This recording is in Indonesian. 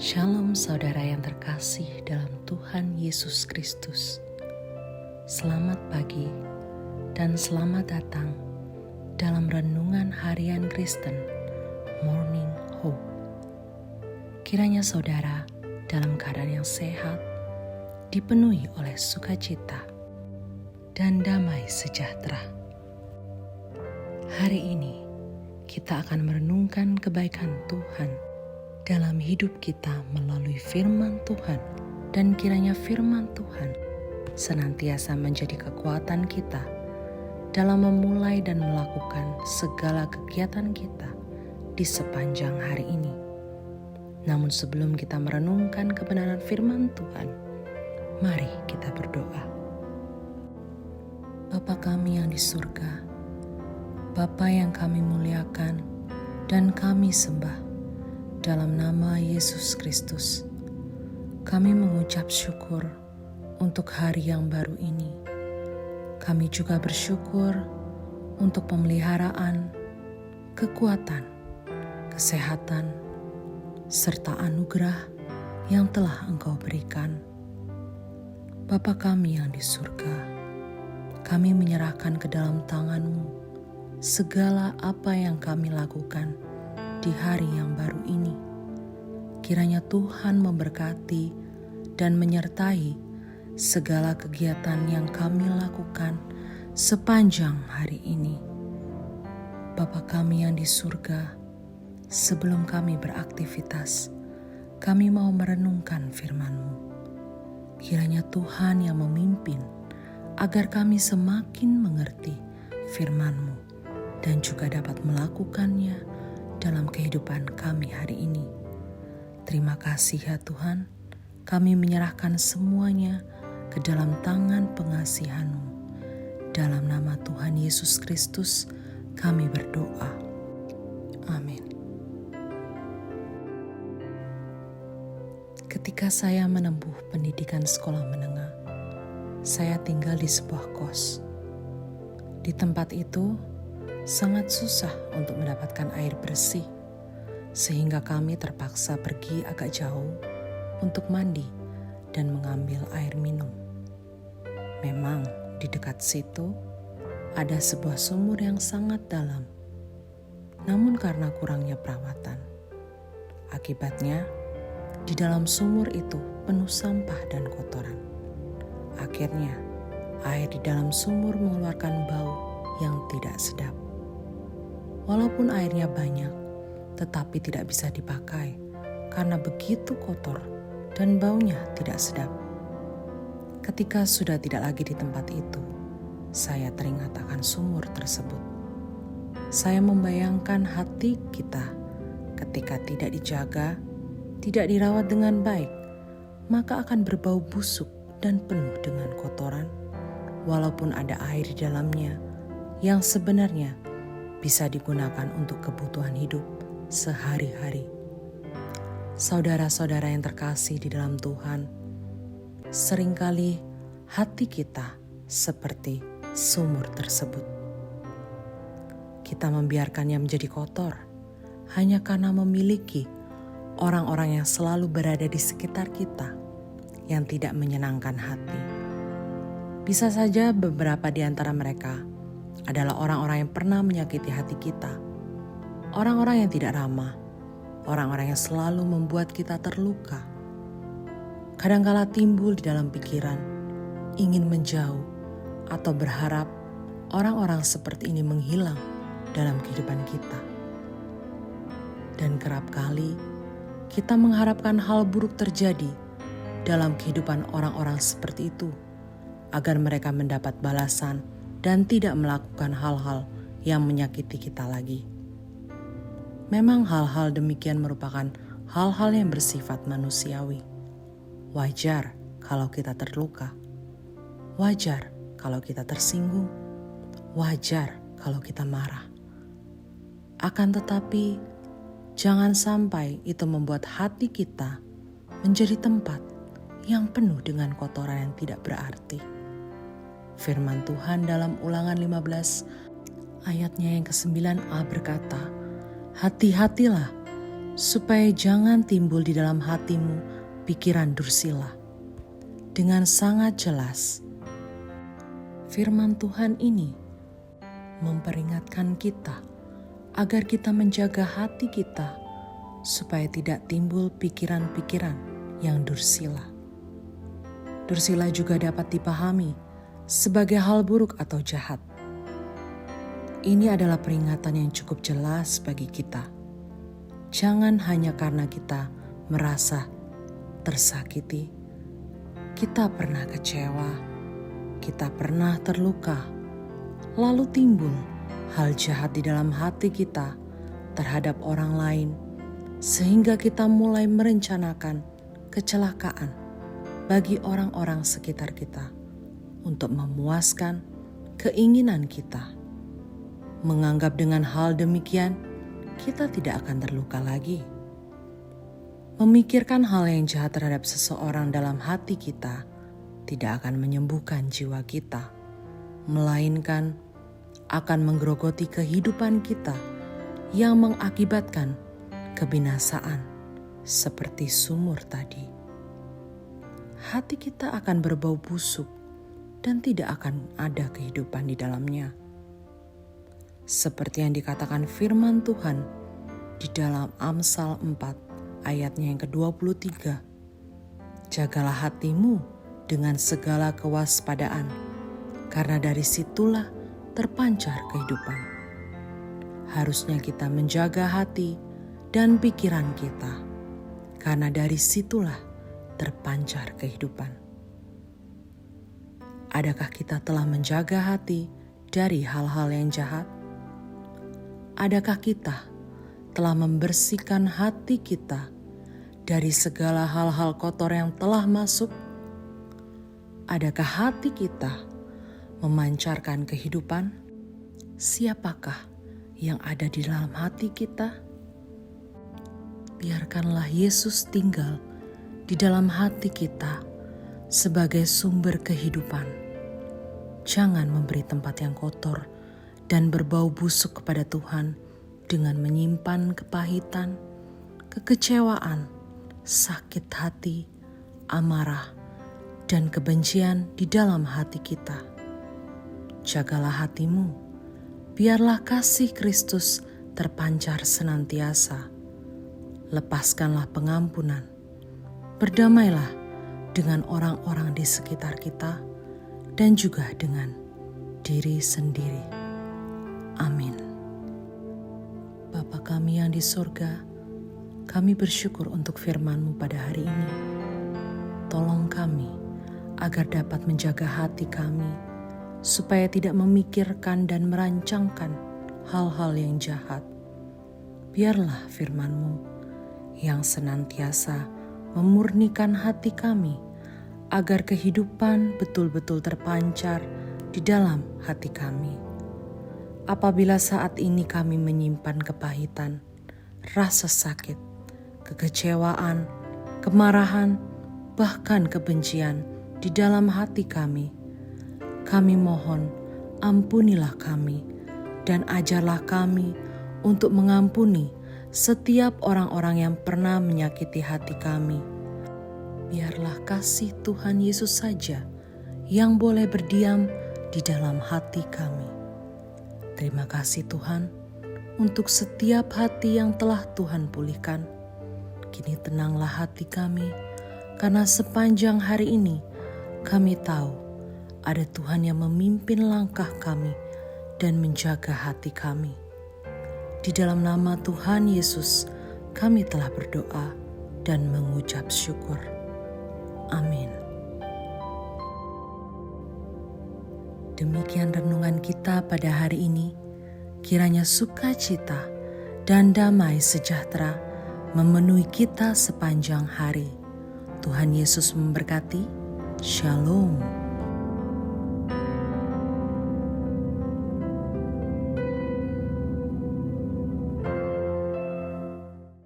Shalom saudara yang terkasih dalam Tuhan Yesus Kristus. Selamat pagi dan selamat datang dalam Renungan Harian Kristen Morning Hope. Kiranya saudara dalam keadaan yang sehat, dipenuhi oleh sukacita dan damai sejahtera. Hari ini kita akan merenungkan kebaikan Tuhan dalam hidup kita melalui firman Tuhan, dan kiranya firman Tuhan senantiasa menjadi kekuatan kita dalam memulai dan melakukan segala kegiatan kita di sepanjang hari ini. Namun sebelum kita merenungkan kebenaran firman Tuhan, mari kita berdoa. Bapa kami yang di surga, Bapa yang kami muliakan dan kami sembah, dalam nama Yesus Kristus, kami mengucap syukur untuk hari yang baru ini. Kami juga bersyukur untuk pemeliharaan, kekuatan, kesehatan, serta anugerah yang telah Engkau berikan. Bapa kami yang di surga, kami menyerahkan ke dalam tangan-Mu segala apa yang kami lakukan di hari yang baru ini. Kiranya Tuhan memberkati dan menyertai segala kegiatan yang kami lakukan sepanjang hari ini. Bapa kami yang di surga, sebelum kami beraktivitas, kami mau merenungkan firman-Mu. Kiranya Tuhan yang memimpin agar kami semakin mengerti firman-Mu dan juga dapat melakukannya dalam kehidupan kami hari ini. Terima kasih ya Tuhan, kami menyerahkan semuanya ke dalam tangan pengasihan-Mu. Dalam nama Tuhan Yesus Kristus kami berdoa. Amin. Ketika saya menempuh pendidikan sekolah menengah, saya tinggal di sebuah kos. Di tempat itu sangat susah untuk mendapatkan air bersih, sehingga kami terpaksa pergi agak jauh untuk mandi dan mengambil air minum. Memang di dekat situ ada sebuah sumur yang sangat dalam, namun karena kurangnya perawatan, akibatnya di dalam sumur itu penuh sampah dan kotoran. Akhirnya air di dalam sumur mengeluarkan bau yang tidak sedap. Walaupun airnya banyak, tetapi tidak bisa dipakai karena begitu kotor dan baunya tidak sedap. Ketika sudah tidak lagi di tempat itu, saya teringat akan sumur tersebut. Saya membayangkan hati kita ketika tidak dijaga, tidak dirawat dengan baik, maka akan berbau busuk dan penuh dengan kotoran, walaupun ada air di dalamnya yang sebenarnya bisa digunakan untuk kebutuhan hidup sehari-hari. Saudara-saudara yang terkasih di dalam Tuhan, seringkali hati kita seperti sumur tersebut. Kita membiarkannya menjadi kotor hanya karena memiliki orang-orang yang selalu berada di sekitar kita yang tidak menyenangkan hati. Bisa saja beberapa di antara mereka adalah orang-orang yang pernah menyakiti hati kita, orang-orang yang tidak ramah, orang-orang yang selalu membuat kita terluka. Kadangkala timbul di dalam pikiran, ingin menjauh atau berharap orang-orang seperti ini menghilang dalam kehidupan kita. Dan kerap kali kita mengharapkan hal buruk terjadi dalam kehidupan orang-orang seperti itu, agar mereka mendapat balasan dan tidak melakukan hal-hal yang menyakiti kita lagi. Memang hal-hal demikian merupakan hal-hal yang bersifat manusiawi. Wajar kalau kita terluka. Wajar kalau kita tersinggung. Wajar kalau kita marah. Akan tetapi, jangan sampai itu membuat hati kita menjadi tempat yang penuh dengan kotoran yang tidak berarti. Firman Tuhan dalam Ulangan 15 ayatnya yang ke-9a berkata, "Hati-hatilah supaya jangan timbul di dalam hatimu pikiran dursila. Dengan sangat jelas, firman Tuhan ini memperingatkan kita agar kita menjaga hati kita supaya tidak timbul pikiran-pikiran yang dursila. Dursila juga dapat dipahami sebagai hal buruk atau jahat. Ini adalah peringatan yang cukup jelas bagi kita. Jangan hanya karena kita merasa tersakiti, kita pernah kecewa, kita pernah terluka, lalu timbul hal jahat di dalam hati kita terhadap orang lain, sehingga kita mulai merencanakan kecelakaan bagi orang-orang sekitar kita untuk memuaskan keinginan kita. Menganggap dengan hal demikian, kita tidak akan terluka lagi. Memikirkan hal yang jahat terhadap seseorang dalam hati kita tidak akan menyembuhkan jiwa kita, melainkan akan menggerogoti kehidupan kita yang mengakibatkan kebinasaan seperti sumur tadi. Hati kita akan berbau busuk dan tidak akan ada kehidupan di dalamnya. Seperti yang dikatakan firman Tuhan di dalam Amsal 4 ayatnya yang ke-23. Jagalah hatimu dengan segala kewaspadaan, karena dari situlah terpancar kehidupan. Harusnya kita menjaga hati dan pikiran kita, karena dari situlah terpancar kehidupan. Adakah kita telah menjaga hati dari hal-hal yang jahat? Adakah kita telah membersihkan hati kita dari segala hal-hal kotor yang telah masuk? Adakah hati kita memancarkan kehidupan? Siapakah yang ada di dalam hati kita? Biarkanlah Yesus tinggal di dalam hati kita sebagai sumber kehidupan. Jangan memberi tempat yang kotor dan berbau busuk kepada Tuhan dengan menyimpan kepahitan, kekecewaan, sakit hati, amarah, dan kebencian di dalam hati kita. Jagalah hatimu, biarlah kasih Kristus terpancar senantiasa. Lepaskanlah pengampunan, berdamailah dengan orang-orang di sekitar kita dan juga dengan diri sendiri. Amin. Bapa kami yang di surga, kami bersyukur untuk firman-Mu pada hari ini. Tolong kami agar dapat menjaga hati kami, supaya tidak memikirkan dan merancangkan hal-hal yang jahat. Biarlah firman-Mu yang senantiasa memurnikan hati kami, agar kehidupan betul-betul terpancar di dalam hati kami. Apabila saat ini kami menyimpan kepahitan, rasa sakit, kekecewaan, kemarahan, bahkan kebencian di dalam hati kami mohon ampunilah kami dan ajarlah kami untuk mengampuni setiap orang-orang yang pernah menyakiti hati kami. Biarlah kasih Tuhan Yesus saja yang boleh berdiam di dalam hati kami. Terima kasih Tuhan untuk setiap hati yang telah Tuhan pulihkan. Kini tenanglah hati kami, karena sepanjang hari ini kami tahu ada Tuhan yang memimpin langkah kami dan menjaga hati kami. Di dalam nama Tuhan Yesus kami telah berdoa dan mengucap syukur. Amin. Demikian renungan kita pada hari ini. Kiranya sukacita dan damai sejahtera memenuhi kita sepanjang hari. Tuhan Yesus memberkati. Shalom.